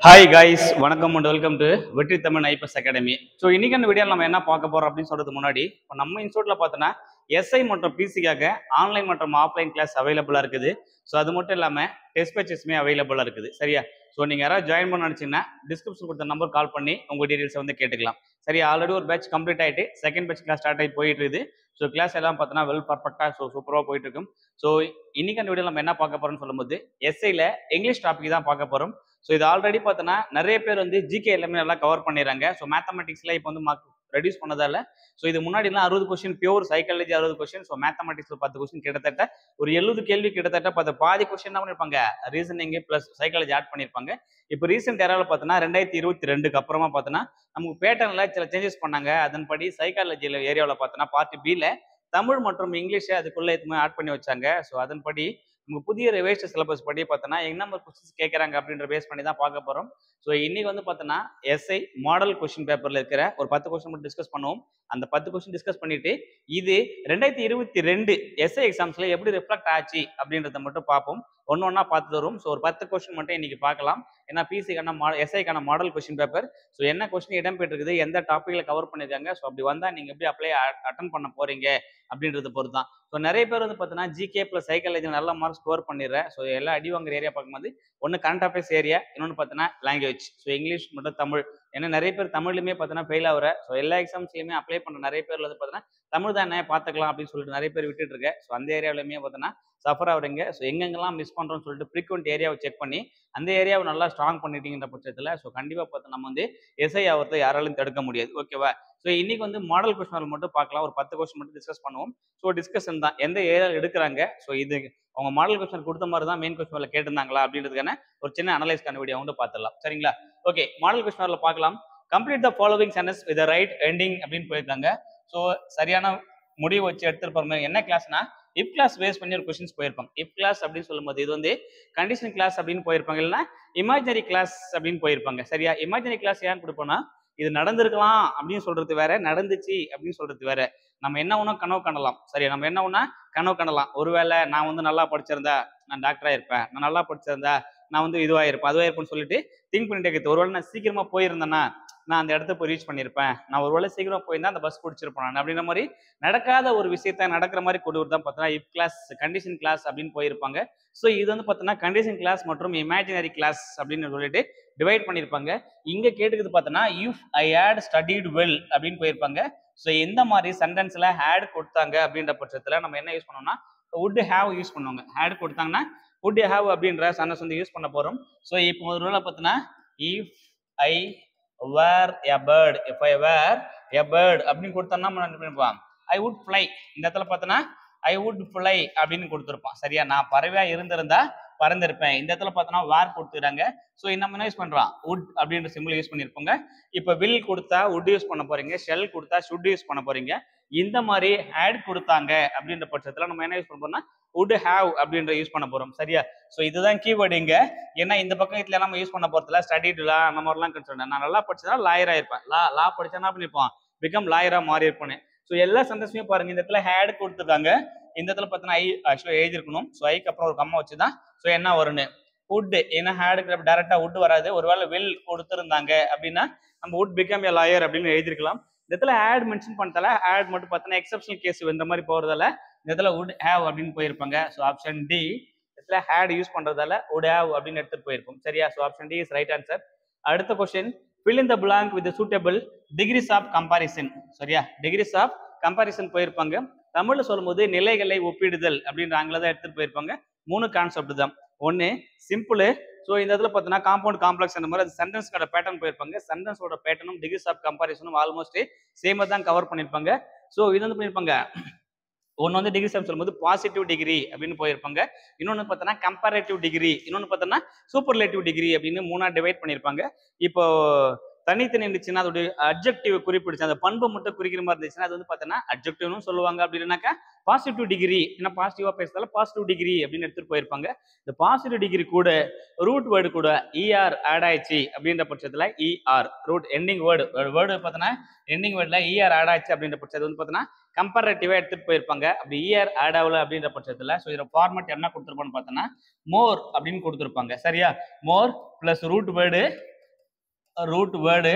Hi guys, வணக்கம் and welcome to வெற்றி Tamil IPS academy. So இன்னைக்கான வீடியோவில் நம்ம என்ன பார்க்க போறோம் அப்படின்னு சொல்றதுக்கு முன்னாடி, இப்போ நம்ம இன்ஸ்டியூட்ல பார்த்தோன்னா எஸ்ஐ மற்றும் பிசிக்காக ஆன்லைன் மற்றும் ஆஃப்லைன் கிளாஸ் அவைலபிளாக இருக்குது. ஸோ அது மட்டும் இல்லாமல் டெஸ்ட் பேச்சஸுமே அவைலபிளாக இருக்குது. சரியா? ஸோ நீங்கள் யாராவது ஜாயின் பண்ண நினச்சிங்கன்னா டிஸ்கிரிப்ஷன் கொடுத்த நம்பர் கால் பண்ணி உங்கள் டீட்டெயில்ஸை வந்து கேட்டுக்கலாம். சரியா? ஆல்ரெடி ஒரு பேட்ச் கம்ப்ளீட் ஆகிட்டு செகண்ட் பேட்ச் கிளாஸ் ஸ்டார்ட் ஆகி போயிட்டு இருக்குது. ஸோ கிளாஸ் எல்லாம் பார்த்தோன்னா வெல் பர்ஃபெக்டாக சூப்பராக போயிட்டு இருக்கும். ஸோ இன்னைக்கான வீடியோ நம்ம என்ன பார்க்க போறோம்னு சொல்லும்போது எஸ்ஐல இங்கிலீஷ் டாபிக் தான் பார்க்க போறோம். ஸோ இது ஆல்ரெடி பார்த்தோன்னா நிறைய பேர் வந்து ஜிகே எல்லாமே நல்லா கவர் பண்ணிடுறாங்க. ஸோ மேத்தமெட்டிக்ஸ்ல இப்போ வந்து மார்க் ரெடியூஸ் பண்ணதால ஸோ இது முன்னாடிலாம் 60 question pure psychology 60 question, so மேத்தமெட்டிக்ஸ்ல 10 கொஸ்டின் கிட்டத்தட்ட ஒரு 70 கேள்வி கிட்டத்தட்ட பாதி கொஸ்டின் தான் பண்ணிருப்பாங்க ரீசனிங் பிளஸ் சைக்காலஜி ஆட் பண்ணிருப்பாங்க. இப்போ ரீசெண்ட் ஏராவில் பார்த்தோன்னா 2022 அப்புறமா பார்த்தோன்னா நமக்கு பேட்டர்ல சில சேஞ்சஸ் பண்ணாங்க. அதன்படி சைக்காலஜியில் ஏரியாவில் பார்த்தோன்னா பார்ட் பில தமிழ் மற்றும் இங்கிலீஷை அதுக்குள்ள எதுவுமே ஆட் பண்ணி வச்சாங்க. ஸோ அதன்படி நமக்கு புதிய ரிவைஸ்டு சிலபஸ் படி பார்த்தோன்னா என்ன கொஸ்டின்ஸ் கேட்குறாங்க அப்படின்ற பேஸ் பண்ணி தான் பார்க்க போகிறோம். ஸோ இன்னைக்கு வந்து பார்த்தோன்னா எஸ்ஐ மாடல் கொஸ்டின் பேப்பரில் இருக்கிற ஒரு 10 கொஸ்டின் மட்டும் டிஸ்கஸ் பண்ணுவோம். அந்த 10 கொஸ்டின் டிஸ்கஸ் பண்ணிட்டு இது 2022 எஸ்ஐ எக்ஸாம்ஸ்ல எப்படி ரிஃப்ளெக்ட் ஆச்சு அப்படின்றத மட்டும் பார்ப்போம். ஒன்னொன்னா பார்த்து வரும். ஸோ ஒரு 10 கொஸ்டின் மட்டும் இன்னைக்கு பார்க்கலாம். ஏன்னா பிசிக்கான எஸ்ஐக்கான மாடல் கொஸ்டின் பேப்பர். ஸோ என்ன கொஸ்டின் இடம் பெற்றிருக்குது, எந்த டாப்பிக்ல கவர் பண்ணிருக்காங்க, ஸோ அப்படி வந்தால் நீங்க எப்படி அப்ளை அட்டன் பண்ண போறீங்க அப்படின்றத பொறுத்து தான். ஸோ நிறைய பேர் வந்து பார்த்தீங்கன்னா ஜிகே பிளஸ் சைக்காலஜி நல்ல மார்க் ஸ்கோர் பண்ணிடுறேன். ஸோ எல்லா அடி வாங்குற ஏரியா பார்க்கும்போது ஒன்று கரண்ட் அஃபேர்ஸ் ஏரியா, இன்னொன்று பார்த்தீங்கன்னா லாங்குவேஜ். ஸோ இங்கிலீஷ் மற்றும் தமிழ். ஏன்னா நிறைய பேர் தமிழ்லையுமே பார்த்தீங்கன்னா ஃபெயில் ஆகிற. ஸோ எல்லா எக்ஸாம்ஸ்லையுமே அப்ளை பண்ண நிறைய பேர் வந்து பார்த்தீங்கன்னா தமிழ் தானே பார்த்துக்கலாம் அப்படின்னு சொல்லிட்டு நிறைய பேர் விட்டுட்டு இருக்கேன். ஸோ அந்த ஏரியாவிலுமே பார்த்தீங்கன்னா சஃபர் ஆகுறீங்க. ஸோ எங்கெங்கெல்லாம் மிஸ் பண்ணுறோம்னு சொல்லிட்டு ஃப்ரீக்வெண்ட் ஏரியாவை செக் பண்ணி அந்த ஏரியாவை நல்லா ஸ்ட்ராங் பண்ணிட்டீங்கிற பட்சத்தில் ஸோ கண்டிப்பாக பார்த்து நம்ம வந்து எஸ்ஐ ஆகிறத யாராலும் தடுக்க முடியாது. ஓகேவா? ஸோ இன்னைக்கு வந்து மாடல் கொஸ்டின் மட்டும் பார்க்கலாம். ஒரு 10 கொஸ்டின் மட்டும் டிஸ்கஸ் பண்ணுவோம். ஸோ டிஸ்கஷன் தான் எந்த ஏரியாவில் எடுக்கிறாங்க, ஸோ இது அவங்க மாடல் கொஸ்டின் கொடுத்த மாதிரி தான் மெயின் கொஸ்டின்ல கேட்டிருந்தாங்களா அப்படின்றதுக்கான ஒரு சின்ன அனலைஸ்க்கான வீடியோ வந்து பார்த்துடலாம். சரிங்களா? ஓகே, மாடல் கொஸ்டின்ல பார்க்கலாம். Complete the following sentence with right ending அப்படின்னு போயிருக்காங்க. ஸோ சரியான முடிவு வச்சு எடுத்துருப்பாங்க. என்ன கிளாஸ்னா இப் கிளாஸ் பேஸ் பண்ணி ஒரு கொஸ்டின்ஸ் போயிருப்பாங்க. இப் கிளாஸ் அப்படின்னு சொல்லும்போது இது வந்து கண்டிஷன் கிளாஸ் அப்படின்னு போயிருப்பாங்க, இல்லைன்னா இமேஜினரி கிளாஸ் அப்படின்னு போயிருப்பாங்க. சரியா? இமேஜினரி கிளாஸ் ஏன்னு கொடுப்போம்னா இது நடந்திருக்கலாம் அப்படின்னு சொல்றது வேற, நடந்துச்சு அப்படின்னு சொல்றது வேற. நம்ம என்ன ஒண்ணா கனவு காணலாம். சரியா? நம்ம என்ன ஒண்ணா கனவு காணலாம். ஒருவேளை நான் வந்து நல்லா படிச்சிருந்தா நான் டாக்டரா இருப்பேன், நான் நல்லா படிச்சிருந்தா நான் வந்து இதுவாயிருப்பேன் அதுவாயிருப்பேன்னு சொல்லிட்டு திங்க் பண்ணிட்டே இருக்குது. ஒருவேளை நான் சீக்கிரமா போயிருந்தேன்னா நான் அந்த இடத்த போய் ரீச் பண்ணியிருப்பேன், நான் ஒருவேளை சீக்கிரமா போயிருந்தா அந்த பஸ் பிடிச்சிருப்பேன் நான் அப்படின்ற மாதிரி நடக்காத ஒரு விஷயத்த நடக்கிற மாதிரி கொண்டு தான் பார்த்தீங்கன்னா இப் கிளாஸ் கண்டிஷன் கிளாஸ் அப்படின்னு போயிருப்பாங்க. ஸோ இது வந்து பார்த்தீங்கன்னா கண்டிஷன் கிளாஸ் மற்றும் இமேஜினரி கிளாஸ் அப்படின்னு சொல்லிட்டு டிவைட் பண்ணியிருப்பாங்க. இங்க கேட்டுக்குது பார்த்தோன்னா if I had studied well அப்படின்னு போயிருப்பாங்க. ஸோ எந்த மாதிரி சென்டென்ஸ்ல ஹேட் கொடுத்தாங்க அப்படின்ற பட்சத்தில் நம்ம என்ன யூஸ் பண்ணோம்னா வுட் ஹேவ் யூஸ் பண்ணுவாங்க. ஹேட் கொடுத்தாங்கன்னா வுட் ஹேவ் அப்படின்ற சென்டென்ஸ் வந்து யூஸ் பண்ண போறோம். ஸோ இப்போ முதல்ல பார்த்தீங்கன்னா if I were a bird, if I were a bird அப்படின்னு கொடுத்தோம்னா நம்ம என்ன பண்ணிருப்போம், ஐ வுட் ஃப்ளை. இந்த இடத்துல பார்த்தோன்னா ஐ வுட் ஃப்ளை அப்படின்னு கொடுத்துருப்போம். சரியா? நான் பறவையா இருந்திருந்தா பறந்திருப்பேன். இந்த இடத்துல பார்த்தோன்னா வேர் கொடுத்துறாங்க. ஸோ நம்ம என்ன யூஸ் பண்றோம், வுட் அப்படின்ற சிம்பிள் யூஸ் பண்ணிருப்போங்க. இப்போ வில் கொடுத்தா வுட் யூஸ் பண்ண போறீங்க, ஷெல் கொடுத்தா ஷுட் யூஸ் பண்ண போறீங்க. இந்த மாதிரி ஹேட் கொடுத்தாங்க அப்படின்ற பட்சத்துல நம்ம என்ன யூஸ் பண்ண போறோம்னா வுட் ஹேவ் அப்படின்ற யூஸ் பண்ண போறோம். சரியா? ஸோ இதுதான் கீவேர்டு இங்க. ஏன்னா இந்த பக்கம் இதுல நம்ம யூஸ் பண்ண போறதுல ஸ்டடிட்லா அந்த மாதிரிலாம் சொல்றேன். நான் நல்லா படிச்சா லாயரா இருப்பேன், லா படிச்சா என்ன பண்ணிருப்போம், பிகம் லாயரா மாறி இருப்பேன். ஸோ எல்லா சென்டென்ஸுமே பாருங்க, இந்த இடத்துல ஹேட் கொடுத்துருக்காங்க, இந்த இடத்துல பார்த்தீங்கன்னா ஐ ஆக்சுவலா எழுதிருக்கணும். ஸோ ஐக்கு அப்புறம் ஒரு கம்மா வச்சுதான் ஸோ என்ன வரும்னு வுட். ஏன்னா ஹேடுக்கு டைரக்டா வுட் வராது. ஒருவேளை வில் கொடுத்துருந்தாங்க அப்படின்னா நம்ம வுட் பிகம் எ லாயர் அப்படின்னு எழுதிருக்கலாம். இந்த இடத்துல ஆட் மென்ஷன் பண்ணதால ஆட் மட்டும் பார்த்தீங்கன்னா எக்ஸப்ஷனல் கேஸ் இந்த மாதிரி போறதால இந்த இடத்துல வுட் ஹேவ் அப்படின்னு போயிருப்பாங்க. ஸோ ஆப்ஷன் டி இடத்துல ஹேட் யூஸ் பண்றதால வுட் ஹேவ் அப்படின்னு எடுத்துட்டு போயிருப்போம். சரியா? So option D is right answer. அடுத்த question fill in the blank with the suitable degrees of comparison. சரியா? டிகிரிஸ் ஆஃப் கம்பாரிசன் போயிருப்பாங்க. தமிழ்ல சொல்லும்போது நிலைகளை ஒப்பிடுதல் அப்படின்ற ஆங்கில தான் எடுத்துட்டு போயிருப்பாங்க. 3 கான்செப்ட் தான். ஒன்னு சிம்பிள். ஸோ இந்த இடத்துல பார்த்தீங்கன்னா காம்பவுண்ட் காம்ப்ளெக்ஸ் அந்த மாதிரி சென்டென்ஸ்கோட பேட்டர்ன் போயிருப்பாங்க. சென்டென்ஸோட பேட்டர்னும் டிகிரிஸ் ஆஃப் கம்பாரிசனும் ஆல்மோஸ்ட் சேமா தான் கவர் பண்ணியிருப்பாங்க. ஸோ இது வந்து பண்ணியிருப்பாங்க. ஒன்று வந்து டிகிரி சாப் சொல்லும்போது பாசிட்டிவ் டிகிரி அப்படின்னு போயிருப்பாங்க. இன்னொன்று பார்த்தோன்னா கம்பேரேட்டிவ் டிகிரி, இன்னொன்று பார்த்தோன்னா சூப்பர்லேட்டிவ் டிகிரி அப்படின்னு 3ஆ டிவைட் பண்ணியிருப்பாங்க. இப்போ தனித்தனி இருந்துச்சுன்னா அதோட அட்ஜெக்டிவ் குறிப்பிடுச்சு அந்த பண்பு மட்டும் குறிக்கிற மாதிரி இருந்துச்சுன்னா அது வந்து பார்த்தீங்கன்னா அட்ஜெக்டிவ்னு சொல்லுவாங்க. அப்படி இல்லைனாக்கா பாசிட்டிவ் டிகிரி, ஏன்னா பாசிட்டிவா பேசுறதால பாசிட்டிவ் டிகிரி அப்படின்னு எடுத்துட்டு போயிருப்பாங்க. இந்த பாசிட்டிவ் டிகிரி கூட ரூட் வேர்டு கூட இஆர் ஆட் ஆயிடுச்சு அப்படின்ற பட்சத்துல இஆர் ரூட் எண்டிங் வேர்டு பார்த்தீங்கன்னா எண்டிங் வேர்டுல இஆர் ஆட் ஆயிடுச்சு அப்படின்ற பட்சத்துல வந்து பார்த்தீங்கன்னா கம்பேரட்டிவா எடுத்துட்டு போயிருப்பாங்க. அப்படி இஆர் ஆட் ஆகல அப்படின்ற பட்சத்துல ஸோ இதோட ஃபார்மேட் என்ன கொடுத்துருப்பான்னு பார்த்தோன்னா மோர் அப்படின்னு கொடுத்துருப்பாங்க. சரியா, மோர் பிளஸ் ரூட் வேர்டு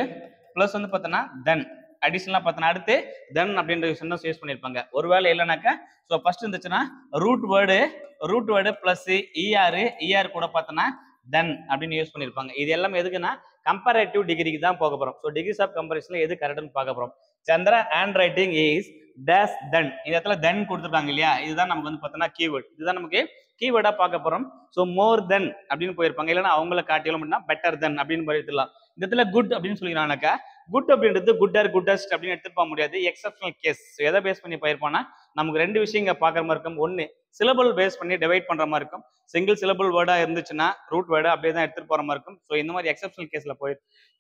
பிளஸ் வந்து பார்த்தோன்னா தென் அடிஷனலா பார்த்தோன்னா அடுத்து தென் அப்படின்ற விஷயம் யூஸ் பண்ணியிருப்பாங்க. ஒருவேளை இல்லைனாக்கா ஸோ ஃபர்ஸ்ட் இருந்துச்சுன்னா ரூட் வேர்டு பிளஸ் இஆர் கூட பார்த்தோன்னா தென் அப்படின்னு யூஸ் பண்ணியிருப்பாங்க. இது எல்லாமே எதுக்குன்னா கம்பேரேட்டிவ் டிகிரிக்கு தான் போக போறோம். ஸோ டிகிரிஸ் ஆஃப் கம்பேரிசன்ல எது கரெக்ட்னு பார்க்க போறோம். Chandra hand writing is days தென், இந்த இடத்துல தென் கொடுத்துருக்காங்க இல்லையா, இதுதான் நமக்கு வந்து பார்த்தோன்னா கீவேர்ட், இதுதான் நமக்கு கீவேர்டா பார்க்க போறோம். ஸோ மோர் தென் அப்படின்னு போயிருப்பாங்க, இல்லைன்னா அவங்கள காட்டிலும் அப்படின்னா பெட்டர் தென் அப்படின்னு போயிடலாம். இந்த இடத்துல குட் அப்படின்னு சொல்லிக்கிறானாக்கா குட் அப்படின்றது குட்டர் குட்டஸ்ட் அப்படின்னு எடுத்துட்டு போக முடியாது. எக்ஸப்ஷனல் கேஸ் எதை பேஸ் பண்ணி போயிருப்போம்னா நமக்கு ரெண்டு விஷயம் இங்க பாக்குற மாதிரி இருக்கும். ஒன்னு சிலபல் பேஸ் பண்ணி டிவைட் பண்ற மாதிரி இருக்கும். சிங்கிள் சிலபல் வேர்டா இருந்துச்சுன்னா ரூட் வேர்டா அப்படியே தான் எடுத்துட்டு போற மாதிரி இருக்கும். ஸோ இந்த மாதிரி எக்ஸப்ஷனல் கேஸ்ல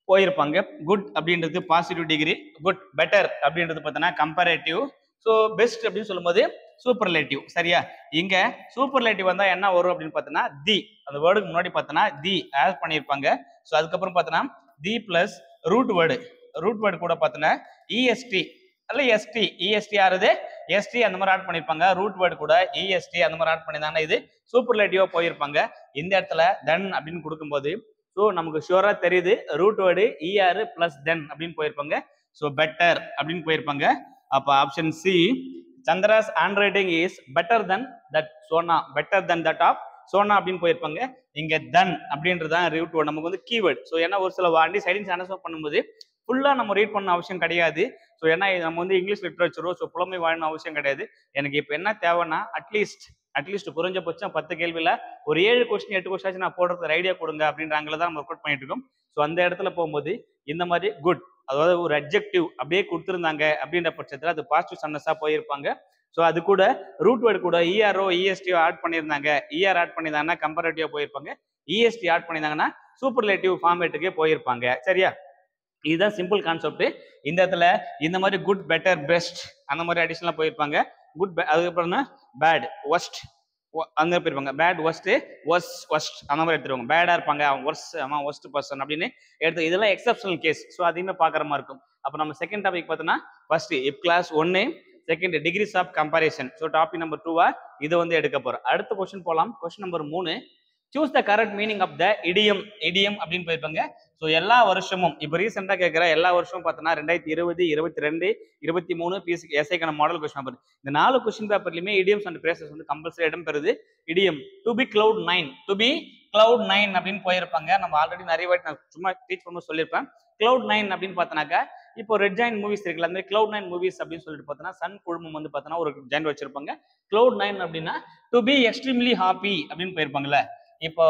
போயிருப்பாங்க. குட் அப்படின்றது பாசிட்டிவ் டிகிரி, குட் பெட்டர் அப்படின்றது பார்த்தோன்னா கம்பேரேட்டிவ், ஸோ பெஸ்ட் அப்படின்னு சொல்லும்போது சூப்பர்லேட்டிவ். சரியா, இங்க சூப்பர்லேட்டிவ் வந்தா என்ன வரும் அப்படின்னு பார்த்தோன்னா தி, அந்த வேர்டுக்கு முன்னாடி பார்த்தோன்னா தி ஆட் பண்ணியிருப்பாங்க. ஸோ அதுக்கப்புறம் பார்த்தோன்னா தி பிளஸ் ரூட் வேர்டு கூட பார்த்தோன்னா இஎஸ்டி அல்ல இஎஸ்டி ஆறுது எஸ்டி அந்த மாதிரி ஆட் பண்ணியிருப்பாங்க. ரூட் வேர்டு கூட இஎஸ்டி அந்த மாதிரி ஆட் பண்ணியிருந்தாங்கன்னா இது சூப்பர்லேட்டிவா போயிருப்பாங்க. இந்த இடத்துல தென் அப்படின்னு கொடுக்கும்போது ஸோ நமக்கு ஷுவரா தெரியுது root word ER plus then அப்படின்னு போயிருப்பாங்க. ஸோ பெட்டர் அப்படின்னு போயிருப்பாங்க. அப்ப option C Chandra's handwriting is better then that Sona, better then that of Sona அப்படின்னு போயிருப்பாங்க. இங்க தென் அப்படின்றதான் ரூட் வேர்டு நமக்கு வந்து கீவேர்டு. ஸோ ஏன்னா ஒரு சில வாண்டி சைடின்ஸ் அனலைஸ் பண்ணும்போது ஃபுல்லா நம்ம ரீட் பண்ண அவசியம் கிடையாது. ஸோ ஏன்னா நம்ம வந்து இங்கிலீஷ் லிட்ரேச்சரோ ஸோ புலமை வாழணும் அவசியம் கிடையாது. எனக்கு இப்போ என்ன தேவைன்னா அட்லீஸ்ட் குறைஞ்சபட்சம் 10 கேள்வியில ஒரு 7 கொஸ்டின் 8 கொஸ்டின் நான் போடுறதுக்கு ஐடியா கொடுங்க அப்படின்றாங்கள தான் நம்ம ஒர்க் பண்ணிட்டு இருக்கோம். ஸோ அந்த இடத்துல போகும்போது இந்த மாதிரி குட், அதாவது ஒரு அட்ஜெக்டிவ் அப்படியே கொடுத்துருந்தாங்க அப்படின்ற பட்சத்தில் அது பாசிட்டிவ் சென்டென்ஸா போயிருப்பாங்க. ஸோ அது கூட ரூட் வேர்டு கூட இஆர்ஓ இஎஸ்டிஓ ஆட் பண்ணியிருந்தாங்க. இஆர் ஆட் பண்ணியிருந்தாங்கன்னா கம்பேரட்டிவா போயிருப்பாங்க. இஎஸ்டி ஆட் பண்ணியிருந்தாங்கன்னா சூப்பர்லேட்டிவ் ஃபார்மேட்டுக்கே போயிருப்பாங்க. சரியா, இதுதான் சிம்பிள் கான்செப்ட். இந்த இடத்துல இந்த மாதிரி குட் பெட்டர் பெஸ்ட் அந்த மாதிரி அடிஷனலா போயிருப்பாங்க. குட் அதுக்கப்புறம் பேட் ஒஸ்ட் அங்க போயிருப்பாங்க. பேட் ஒஸ்ட் அந்த மாதிரி எடுத்துருவாங்க. பேடா இருப்பாங்க ஒஸ்ட் பர்சன் அப்படின்னு எடுத்து, இதெல்லாம் எக்ஸப்ஷனல் கேஸ். ஸோ அதையுமே பாக்குற மாதிரி இருக்கும். அப்ப நம்ம செகண்ட் டாபிக் பார்த்தோம்னா first if clause 1, second degrees of comparison. So topic number 2 இதை வந்து எடுக்க போறோம். அடுத்த கொஸ்டின் போலாம். Question number 3, choose the correct meaning of the idiom அப்படின்னு போயிருப்பாங்க. ஸோ எல்லா வருஷமும் இப்போ ரீசெண்டாக கேட்குற எல்லா வருஷமும் பார்த்தோன்னா 2020, 22, 23 பிஎஸ்சி எஸ்ஐக்கான மாடல் கொஸ்டின் பேப்பர், இந்த 4 கொஸ்டின் பேப்பர்லையுமே இடியம்ஸ் அண்ட் பிரேசஸ் வந்து கம்பல்சரி இடம் பெறுது. இடியம் டு பி கிளவுட் நைன் அப்படின்னு போயிருப்பாங்க. நம்ம ஆல்ரெடி நிறைய வாட்டி நான் சும்மா டீச் பண்ணும்போது சொல்லியிருப்பேன். கிளவுட் 9 அப்படின்னு பார்த்தோன்னாக்கா இப்போ ரெட் ஜாயின் மூவிஸ் இருக்குல்ல, அந்த கிளவுட் 9 மூவிஸ் அப்படின்னு சொல்லிட்டு பார்த்தோன்னா சன் குழுமம் வந்து பார்த்தோன்னா ஒரு ஜாயின் வச்சிருப்பாங்க. கிளவுட் 9 அப்படின்னா டு பி எக்ஸ்ட்ரீம்லி ஹாப்பி அப்படின்னு போயிருப்பாங்கல்ல. இப்போ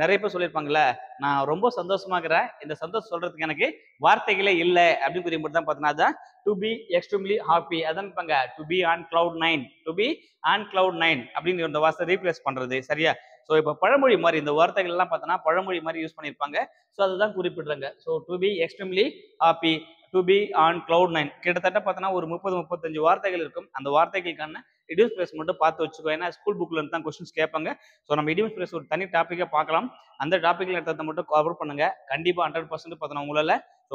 நிறைய பேர் சொல்லியிருப்பாங்கல்ல, நான் ரொம்ப சந்தோஷமா இருக்கிறேன், இந்த சந்தோஷம் சொல்றதுக்கு எனக்கு வார்த்தைகளே இல்லை அப்படின்னு குறிப்பிட்டு தான் பார்த்தோன்னா அதான் டு பி எக்ஸ்ட்ரீம்லி ஹாப்பி. அதான் to be on cloud nine அப்படின்னு இந்த வார்த்தை ரீப்ளேஸ் பண்றது. சரியா, ஸோ இப்போ பழமொழி மாதிரி இந்த வார்த்தைகள் எல்லாம் பார்த்தோன்னா பழமொழி மாதிரி யூஸ் பண்ணியிருப்பாங்க. ஸோ அதுதான் குறிப்பிடுறாங்க. So to be extremely happy, to be on cloud 9 கிட்டத்தட்ட பார்த்தோன்னா ஒரு 30-35 வார்த்தைகள் இருக்கும். அந்த வார்த்தைகளுக்கான இடியம்ஸ் பிரேஸ் மட்டும் பார்த்து வச்சுக்கோ, ஏன்னா ஸ்கூல் புக்ல இருந்து தான் கொஸ்டின்ஸ் கேட்பாங்க. ஸோ நம்ம இடியம்ஸ் பிரேஸ் ஒரு தனி டாப்பிக்கா பார்க்கலாம். அந்த டாப்பிக்ல எடுத்ததை மட்டும் கவர் பண்ணுங்க. கண்டிப்பா 100% பார்த்தோன்னா உங்களால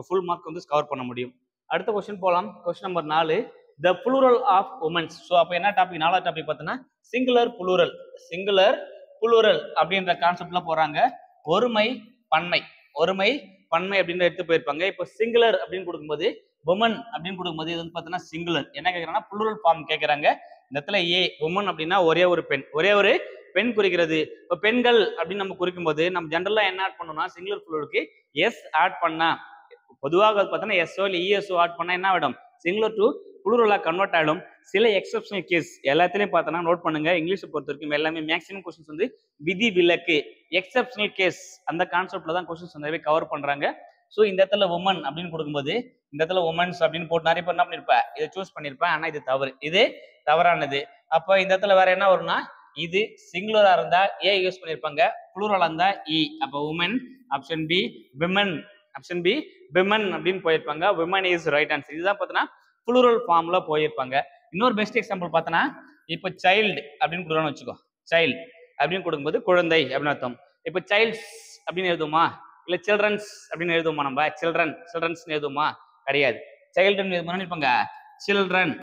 ஃபுல் மார்க் வந்து கவர் பண்ண முடியும். அடுத்த கொஸ்டின் போகலாம். Question number 4, the plural of womens. So அப்போ என்ன டாபிக், 4வது டாபிக் பார்த்தோன்னா சிங்குலர் புளூரல் அப்படின்ற கான்செப்ட்ல போறாங்க. ஒருமை பன்மை அப்படின்னு எடுத்து போயிருப்பாங்க. இப்போ சிங்குலர் அப்படின்னு கொடுக்கும்போது உமன் அப்படின்னு கொடுக்கும்போது இது வந்து பார்த்தோன்னா சிங்குலர். என்ன கேட்கறாங்கன்னா புளூரல் ஃபார்ம் கேட்கறாங்க. இந்த இடத்துல உமன் அப்படின்னா ஒரே ஒரு பெண் குறிக்கிறது. இப்போ பெண்கள் அப்படின்னு நம்ம குறிக்கும்போது நம்ம ஜென்ரலா என்ன ஆட் பண்ணோம்னா சிங்குலர் புளூரலுக்கு எஸ் ஆட் பண்ணா, பொதுவாக பார்த்தோன்னா எஸ்ஓ இல்லை இஎஸ்ஓ ஆட் பண்ணா என்ன ஆகிடும், சிங்குலர் டு புளூரலா கன்வெர்ட் ஆகிடும். சில எக்ஸப்ஷனல் கேஸ் எல்லாத்துலயும் பார்த்தோன்னா நோட் பண்ணுங்க. இங்கிலீஷை பொறுத்த வரைக்கும் எல்லாமே மேக்ஸிமம் கொஸ்டின்ஸ் வந்து விதி விலக்கு எக்ஸப்ஷனல் கேஸ் அந்த கான்செப்ட்ல தான் கொஸ்டின்ஸ் நிறைய கவர் பண்றாங்க. ஸோ இந்த இடத்துல உமன் அப்படின்னு கொடுக்கும்போது இந்த இடத்துல உமன்ஸ் அப்படின்னு போட்டு நிறைய பேர் என்ன பண்ணிருப்பேன், இதை சூஸ் பண்ணிருப்பேன். ஆனா இது தவறானது. அப்போ இந்த இடத்துல வேற என்ன வரும்னா, இது சிங்குலரா இருந்தா ஏ யூஸ் பண்ணிருப்பாங்க, புளூரலா இருந்தா இ. அப்போ woman, option B women option B women அப்படின்னு போயிருப்பாங்க. Women is right answer. இதுதான் பார்த்தோன்னா புளூரல் ஃபார்ம்ல போயிருப்பாங்க. இன்னொரு பெஸ்ட் எக்ஸாம்பிள் பார்த்தோன்னா இப்போ சைல்டு அப்படின்னு கொடுக்கணும்னு வச்சுக்கோ. சைல்டு அப்படின்னு கொடுக்கும்போது குழந்தை அப்படின்னு அர்த்தம். இப்போ சைல்ட்ஸ் அப்படின்னு எழுதுமா, இல்லை சில்ட்ரன்ஸ் அப்படின்னு எழுதுமா? நம்ம சில்ட்ரன்ஸ் எழுதுமா? கிடையாது. சைல்டுன்னு எழுதுமான்னு சில்ட்ரன்.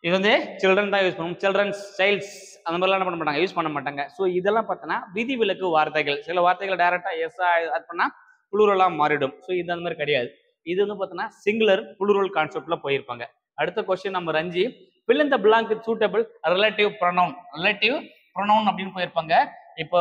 இது வந்து சில்ட்ரன் தான் யூஸ் பண்ணுவோம். சில்ட்ரன்ஸ், சைல்ட்ஸ் அந்த மாதிரிலாம் என்ன பண்ண மாட்டாங்க, யூஸ் பண்ண மாட்டாங்க. ஸோ இதெல்லாம் பார்த்தோன்னா விதிவிலக்கு வார்த்தைகள். சில வார்த்தைகள் டைரக்டா எஸ்ஸா ஆட் பண்ணா புளூரலா மாறிடும். ஸோ இது அந்த மாதிரி கிடையாது. இது வந்து பார்த்தோன்னா சிங்குலர் புளூரல் கான்செப்ட்ல போயிருப்பாங்க. அடுத்த question number 5, fill in the blank with suitable relative pronoun. Relative pronoun அப்படின்னு போயிருப்பாங்க. இப்போ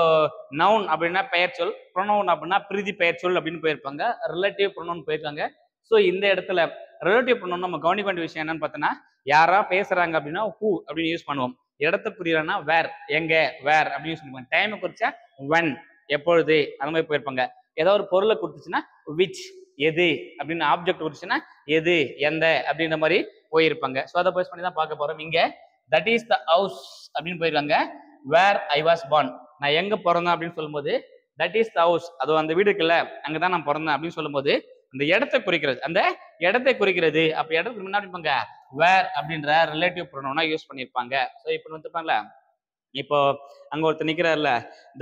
நவுன் அப்படின்னா பெயர் சொல், ப்ரொனவுன் அப்படின்னா பிரீதி பெயர் சொல் அப்படின்னு போயிருப்பாங்க. ரிலேட்டிவ் ப்ரொனவுன் போயிருக்காங்க. ஸோ இந்த இடத்துல ரிலேட்டிவ் ப்ரொனவுன் நம்ம கவனிக்க வேண்டிய விஷயம் என்னன்னு பார்த்தோன்னா, யாரா பேசுறாங்க அப்படின்னா ஹூ அப்படின்னு யூஸ் பண்ணுவோம். இடத்த புரியலன்னா வேர், எங்க, வேர் அப்படின்னு யூஸ் பண்ணுவாங்க. டைமை குறிச்சா when, எப்பொழுது அந்த மாதிரி போயிருப்பாங்க. ஏதாவது ஒரு பொருளை கொடுத்துச்சுன்னா விச், எது அப்படின்னு. ஆப்ஜெக்ட் குறிச்சுன்னா எது, எந்த அப்படின்ற மாதிரி போயிருப்பாங்க. ஸோ அதை பேஸ் பண்ணி தான் பார்க்க போறோம். இங்க தட் இஸ் த ஹவுஸ் அப்படின்னு போயிருக்காங்க. வேர் ஐ வாஸ் born, நான் எங்க பிறந்தேன் அப்படின்னு சொல்லும்போது தட் இஸ் த ஹவுஸ், அது அந்த வீடு இருக்குல்ல அங்கதான் நான் பிறந்தேன் அப்படின்னு சொல்லும்போது அந்த இடத்தை குறிக்கிறது, அந்த இடத்தை குறிக்கிறது. அப்ப இடத்துக்கு முன்னாடி வேர் அப்படின்ற ரிலேட்டிவ் ப்ரொனவுனா யூஸ் பண்ணியிருப்பாங்க. ஸோ இப்போ வந்துருப்பாங்களா, இப்போ அங்க ஒருத்தர் நிக்கிறார்ல,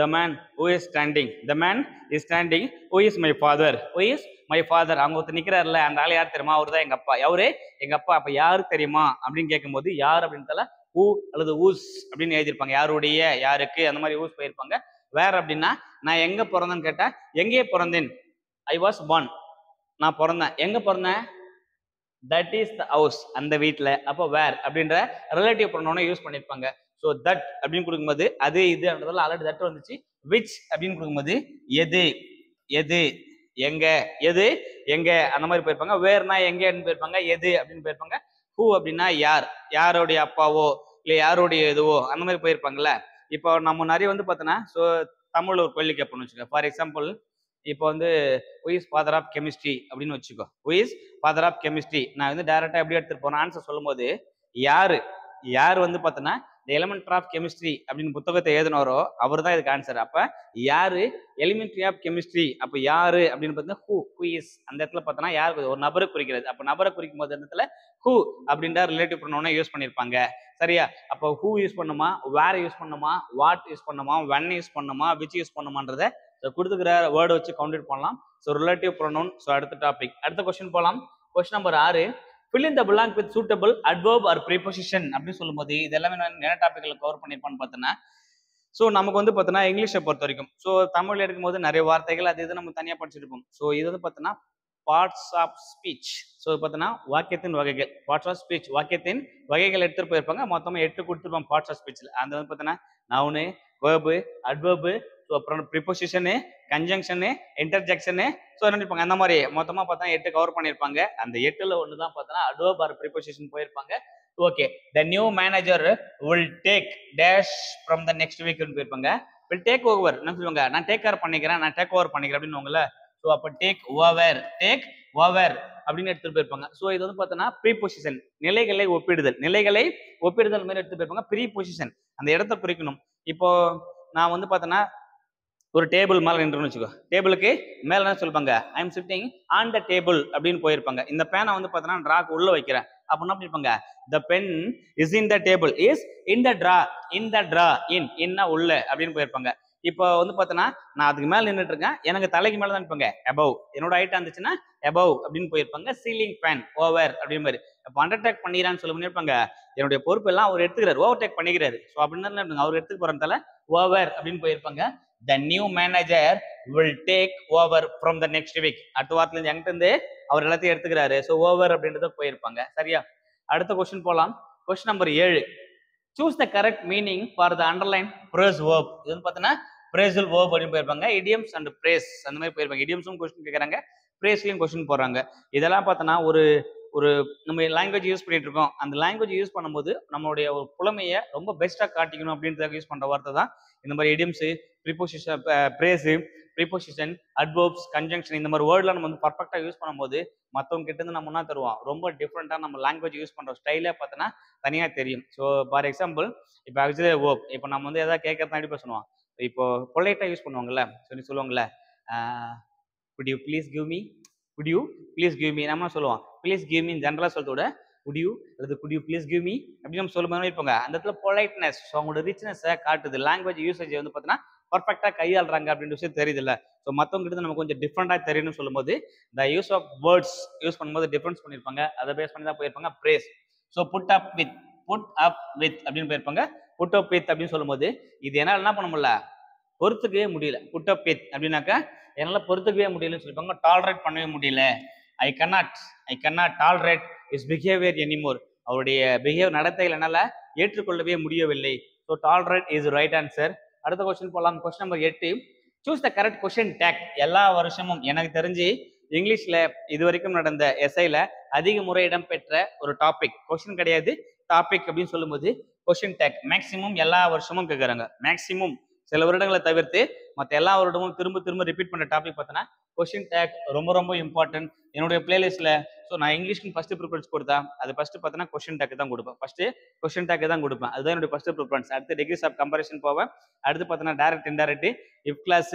the man who is standing, the man is standing who is my father, who is my father. அவங்க ஒருத்தர் நிக்கிறார்ல, அந்த ஆள் யார் தெரியுமா? அவர் தான் எங்க அப்பா. எவரு? எங்க அப்பா. அப்ப யாரு தெரியுமா அப்படின்னு கேட்கும்போது யார் அப்படின்றதால ஹூ அல்லது ஊஸ் அப்படின்னு எழுதியிருப்பாங்க. யாருடைய, யாருக்கு அந்த மாதிரி ஊஸ் போயிருப்பாங்க. வேர் அப்படின்னா நான் எங்க பிறந்தேன்னு கேட்டா எங்கே பிறந்தேன், ஐ வாஸ் born, நான் பிறந்தேன். எங்க பிறந்தேன்? தட் இஸ் த ஹவுஸ், அந்த வீட்டில். அப்போ வேர் அப்படின்ற ரிலேட்டிவ் ப்ரொனவுனை யூஸ் பண்ணியிருப்பாங்க. ஸோ தட் அப்படின்னு கொடுக்கும்போது அது இதுன்றதால ஆல்ரெடி தட் வந்துச்சு. விச் அப்படின்னு கொடுக்கும்போது எது, எது, எங்க, எது, எங்க அந்த மாதிரி போயிருப்பாங்க. வேர்னா எங்கன்னு போயிருப்பாங்க, எது அப்படின்னு போயிருப்பாங்க. ஹூ அப்படின்னா யார், யாருடைய அப்பாவோ இல்லை யாருடைய இதுவோ அந்த மாதிரி போயிருப்பாங்கல்ல. இப்போ நம்ம நிறைய வந்து பார்த்தோன்னா, ஸோ தமிழ்ல ஒரு கேள்வி கேட்போம்னு வச்சுக்கோ. ஃபார் எக்ஸாம்பிள் இப்போ வந்து who is father of chemistry அப்படின்னு வச்சுக்கோ. who is father of chemistry நான் வந்து டைரக்டா எப்படி எடுத்துட்டு போறேன் ஆன்சர் சொல்லும் போது யாரு, யார் வந்து பார்த்தோன்னா இந்த எலிமெண்ட்ரி ஆஃப் கெமிஸ்ட்ரி அப்படின்னு புத்தகத்தை எழுதினாரோ அவர் தான் இதுக்கு ஆன்சர். அப்ப யாரு எலிமெண்ட்ரி ஆஃப் கெமிஸ்ட்ரி, அப்ப யாரு அப்படின்னு பார்த்தீங்கன்னா ஹூ இஸ். அந்த இடத்துல பார்த்தோன்னா யாருக்கு, ஒரு நபரை குறிக்கிறது. அப்ப நபரை குறிக்கும் போது அந்த இடத்துல ஹூ அப்படின்ற ரிலேட்டிவ் ப்ரொனவுனை யூஸ் பண்ணியிருப்பாங்க. சரியா? அப்போ ஹூ யூஸ் பண்ணுமா, வேர் யூஸ் பண்ணுமா, வாட் யூஸ் பண்ணுமா, when யூஸ் பண்ணுமா, விச் யூஸ் பண்ணுமான்றத கொடுத்துக்கிற வேர்டை வச்சு கவுண்டர் பண்ணலாம். So relative pronoun. ஸோ அடுத்த டாபிக், அடுத்த கொஸ்டின் போகலாம். Question number 6, fill in the blank with suitable adverb or preposition அப்படின்னு சொல்லும்போது இது எல்லாமே நான் என்ன டாபிக்ல கவர் பண்ணிருப்பான்னு பார்த்தோன்னா, ஸோ நமக்கு வந்து பார்த்தோன்னா இங்கிலீஷை பொறுத்த வரைக்கும் ஸோ தமிழ் எடுக்கும்போது நிறைய வார்த்தைகள் அது இது நம்ம தனியாக படிச்சிருப்போம். ஸோ இது வந்து பார்த்தோன்னா பார்ட்ஸ் ஆஃப் ஸ்பீச். ஸோ பார்த்தோன்னா வாக்கியத்தின் வகைகள், பார்ட்ஸ் ஆஃப் ஸ்பீச் வாக்கியத்தின் வகைகள் எடுத்துட்டு போயிருப்பாங்க. மொத்தமாக 8 கொடுத்துருப்பாங்க பார்ட்ஸ் ஆஃப் ஸ்பீச்சில். அந்த வந்து பார்த்தோன்னா நவுனு, வேர்பு, அட்வர்பு, ஸோ அப்புறம் ப்ரிப்போசிஷனு, கன்ஜங்ஷனு, இன்டர்ஜெக்ஷனு, ஸோ என்ன இருப்பாங்க அந்த மாதிரி மொத்தமாக பார்த்தா 8 கவர் பண்ணியிருப்பாங்க. அந்த 8ல் ஒன்று தான் பார்த்தோன்னா அட்வர்ப் ஆர் ப்ரிப்போசிஷன் போயிருப்பாங்க. Okay, the new manager will take dash from the next வீக்னு போயிருப்பாங்க. வில் டேக் ஓவர் என்ன சொல்லுவாங்க, நான் டேக் கேர் பண்ணிக்கிறேன், நான் டேக் ஓவர் பண்ணிக்கிறேன் அப்படின்னு உங்கள. ஸோ அப்போ டேக் ஓவர் அப்படின்னு எடுத்துட்டு போயிருப்பாங்க. ஸோ இது வந்து பார்த்தோன்னா ப்ரீபொசிஷன், நிலைகளை ஒப்பிடுதல், நிலைகளை ஒப்பிடுதல் மாதிரி எடுத்துட்டு போயிருப்பாங்க. ப்ரீபொசிஷன் அந்த இடத்த குறிக்கணும். இப்போ நான் வந்து பார்த்தோன்னா ஒரு டேபிள் மேலே நின்றுன்னு வச்சுக்கோ. டேபிளுக்கு மேலே என்ன சொல்லுவாங்க, I am sitting on the table அப்படின்னு போயிருப்பாங்க. இந்த பேனை வந்து பார்த்தோன்னா ட்ராக்கு உள்ள வைக்கிறேன் அப்படின்னா பண்ணிருப்பாங்க, the pen is in the table, is in the drawer, in the drawer, இன்னா உள்ள அப்படின்னு போயிருப்பாங்க. இப்போ வந்து பார்த்தோன்னா நான் அதுக்கு மேலே நின்றுட்டு இருக்கேன், எனக்கு தலைக்கு மேலே தான் இருப்பாங்க அபவ், என்னோட ஹைட் இருந்துச்சுன்னா அபவ் அப்படின்னு போயிருப்பாங்க. சீலிங் ஃபேன் ஓவர் அப்படின்னு மாதிரி. இப்போ அண்டர்டேக் பண்ணிக்கிறான்னு சொல்லி பண்ணியிருப்பாங்க, என்னுடைய பொறுப்பு எல்லாம் அவர் எடுத்துக்கிறாரு, ஓவர்டேக் பண்ணிக்கிறாரு. ஸோ அப்படின்னு அவர் எடுத்துக்க போறதால ஓவர் அப்படின்னு போயிருப்பாங்க. The new manager will take over from the next week. அடுத்த வாரத்துல இருந்து என்கிட்ட இருந்து அவர் எல்லாத்தையும் எடுத்துக்கிறாரு. ஸோ ஓவர் அப்படின்றத போயிருப்பாங்க. சரியா? அடுத்த கொஸ்டின் போலாம். Question number 7, choose the correct meaning for the underlined phrase verb. இது வந்து பார்த்தீங்கன்னா phrasal verb அப்படின்னு போயிருப்பாங்க. idioms and phrase அந்த மாதிரி போயிருப்பாங்க. idioms கொஸ்டின் கேட்கறாங்க, phrasலையும் கொஸ்டின் போடுறாங்க. இதெல்லாம் பார்த்தோன்னா ஒரு நம்ம லாங்குவேஜ் யூஸ் பண்ணிட்டு இருக்கோம், அந்த லாங்குவேஜ் யூஸ் பண்ணும்போது நம்மளுடைய ஒரு புலமையை ரொம்ப பெஸ்ட்டாக காட்டிக்கணும் அப்படின்றத யூஸ் பண்ணுற வார்த்தை தான் இந்த மாதிரி இடியம்ஸு, ப்ரிப்போசிஷன், பிரேஸு, ப்ரிப்போசிஷன், அட்வர்ப்ஸ், கன்ஜங்ஷன் இந்த மாதிரி வேர்ட்லாம் நம்ம வந்து பர்ஃபெக்டாக யூஸ் பண்ணும்போது மற்றவங்க கிட்டேருந்து நம்ம என்ன தருவோம், ரொம்ப டிஃப்ரெண்ட்டாக நம்ம லாங்குவேஜ் யூஸ் பண்ணுற ஸ்டைலே பார்த்தோன்னா தனியாக தெரியும். ஸோ ஃபார் எக்ஸாம்பிள் இப்போ ஆக்சுவலி வேர்ப், இப்போ நம்ம வந்து எதாவது கேட்கறது எப்படி பேசுவோம், இப்போ பொலைட்டாக யூஸ் பண்ணுவாங்கல்ல, சொல்லி சொல்லுவாங்கள்ல, could you please give me, could you please give me நம்ம சொல்லுவோம் please give me ஜெனரலா சொல்றத விட would you அல்லது could you please give me அப்படி நம்ம சொல்லும் போது இருப்பாங்க அந்த இடத்துல பொலைட்னஸ், ஸோ அவங்களோட ரிச்னஸை காட்டுது. லாங்குவேஜ் யூசேஜ் வந்து பார்த்தீங்கன்னா பர்ஃபெக்டா கையாளுறாங்க அப்படின்ற விஷயம் தெரியுது இல்ல. ஸோ மற்றவங்க கிட்ட நம்ம கொஞ்சம் டிஃப்ரெண்டா தெரியணும்னு சொல்லும்போது இந்த யூஸ் ஆஃப் வேர்ட்ஸ் யூஸ் பண்ணும்போது டிஃபரன்ஸ் பண்ணியிருப்பாங்க. அதை பேஸ் பண்ணி தான் போயிருப்பாங்க phrase. So put up with அப்படின்னு போயிருப்பாங்க. புட் அப் வித் அப்படின்னு சொல்லும்போது இது என்னால் என்ன பண்ண முடியல, பொறுத்துக்கவே முடியல. புட் அப் வித் அப்படின்னாக்கா என்னால் பொறுத்துக்கவே முடியலன்னு சொல்லிப்பாங்க. டாலரேட் பண்ணவே முடியல. I cannot tolerate his behaviour anymore. அவருடைய பிஹேவியர் நடத்தைகள் என்னால் ஏற்றுக்கொள்ளவே முடியவில்லை. So tolerate is right answer. அடுத்த கொஸ்டின் போகலாம். Question number 8, choose the correct question tag. எல்லா வருஷமும் எனக்கு தெரிஞ்சு இங்கிலீஷ்ல இது வரைக்கும் நடந்த எஸ்ஐல அதிக முறை இடம்பெற்ற ஒரு டாபிக், கொஸ்டின் கிடையாது டாபிக் அப்படின்னு சொல்லும்போது கொஸ்டின் டேக் மேக்சிமம் எல்லா வருஷமும் கேட்குறாங்க. மேக்சிமம் சில வருடங்களை தவிர்த்து மற்ற எல்லா வருடமும் திரும்ப திரும்ப ரிப்பீட் பண்ண டாபிக் பார்த்தோன்னா கொஸ்டின் டேக் ரொம்ப ரொம்ப இம்பார்ட்டன்ட். என்னுடைய பிளேலிஸ்ட்ல ஸோ நான் இங்கிலீஷ்க்கு ஃபர்ஸ்ட் ப்ரிஃபரன்ஸ் கொடுத்தா அது ஃபர்ஸ்ட் பார்த்தோன்னா கொஸ்டின் டேக் தான் கொடுப்பேன். ஃபர்ஸ்ட் கொஸ்டின் டேக் தான் கொடுப்பேன். அதுதான் என்னுடைய ஃபர்ஸ்ட் ப்ரிஃபரன்ஸ். அடுத்து டிகிரிஸ் ஆஃப் கம்பேரிசன் போவேன். அடுத்து பார்த்தோன்னா direct indirect if class.